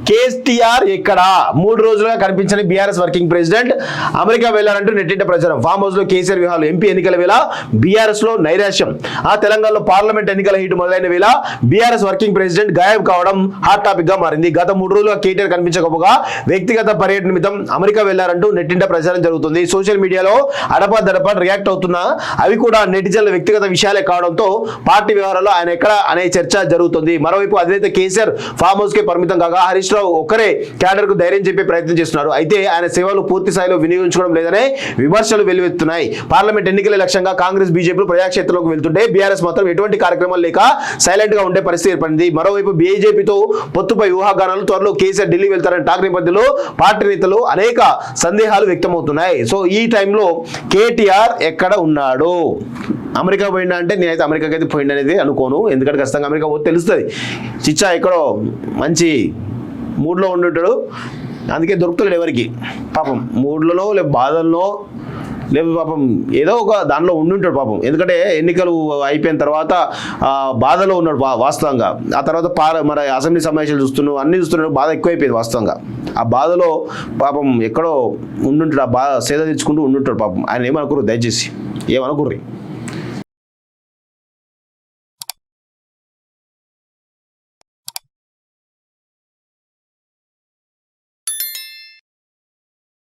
కేసీఆర్ ఎక్కడ 3 రోజులుగా కనిపించని బీఆర్ఎస్ వర్కింగ్ ప్రెసిడెంట్ అమెరికా వెళ్లారంటూ నెట్టింట ప్రచారం. ఫామ్ హౌస్ లో కేసీఆర్ విహాలు ఎంపీ ఎన్నికల వేళ బీఆర్ఎస్ లో నైరాశ్యం. తెలంగాణలో పార్లమెంట్ ఎన్నికల హీటు మొదలైన వేళ బీఆర్ఎస్ వర్కింగ్ ప్రెసిడెంట్ గాయబ్ కావడం హాట్ టాపిక్ గా మారింది. గత 3 రోజులుగా కేటీఆర్ కనిపించకపోగా వ్యక్తిగత పర్యటన నిమిత్తం అమెరికా వెళ్లారంటూ నెట్టింట ప్రచారం జరుగుతుంది. సోషల్ మీడియాలో అడపా రియాక్ట్ అవుతున్నా అవి కూడా నెటిజన్ల వ్యక్తిగత విషయాలే కావడంతో పార్టీ వ్యవహారాల్లో ఆయన ఎక్కడ అనే చర్చ జరుగుతుంది. మరోవైపు అధినేత కేసీఆర్ ఫామ్ హౌస్ కే పరిమితం కాగా హరీష్ రావు ఒక్కరే క్యాడర్ కు ధైర్యం చెప్పే ప్రయత్నం చేస్తున్నారు. అయితే ఆయన సేవలు పూర్తి స్థాయిలో వినియోగించుకోవడం లేదనే విమర్శలు వెల్లువెత్తున్నాయి. పార్లమెంట్ ఎన్నికల లక్ష్యంగా కాంగ్రెస్ బీజేపీలు ప్రజాక్షేత్రంలోకి వెళ్తుంటే బీఆర్ఎస్ మాత్రం ఎటువంటి కార్యక్రమాలు లేక సైలెంట్ గా ఉండే పరిస్థితి ఏర్పడింది. మరోవైపు బీజేపీతో పొత్తుపై ఊహాగానాలు, త్వరలో కేసీఆర్ ఢిల్లీ వెళ్తారని టాక్ నేపథ్యంలో పార్టీ నేతలు అనేక సందేహాలు వ్యక్తమవుతున్నాయి. సో ఈ టైంలో కేటీఆర్ ఎక్కడ ఉన్నాడు? అమెరికా పోయిండా అంటే నేనైతే అమెరికాకి అయితే పోయిండు అనేది అనుకోను. ఎందుకంటే ఖచ్చితంగా అమెరికా పోతే తెలుస్తుంది. చిచ్చా ఎక్కడో మంచి మూడ్లో ఉండుంటాడు, అందుకే దొరుకుతాడు ఎవరికి. పాపం మూడ్లలో లేక బాధల్లో లేకపోతే పాపం ఏదో ఒక దానిలో ఉండుంటాడు పాపం. ఎందుకంటే ఎన్నికలు అయిపోయిన తర్వాత బాధలో ఉన్నాడు వాస్తవంగా. ఆ తర్వాత మన అసెంబ్లీ సమావేశాలు చూస్తున్నాడు, అన్ని చూస్తున్నాడు, బాధ ఎక్కువైపోయింది వాస్తవంగా. ఆ బాధలో పాపం ఎక్కడో ఉండుంటాడు, ఆ బాధ సేద తెచ్చుకుంటూ ఉండుంటాడు పాపం. ఆయన ఏమనుకోరు, దయచేసి ఏమనుకోర్రి.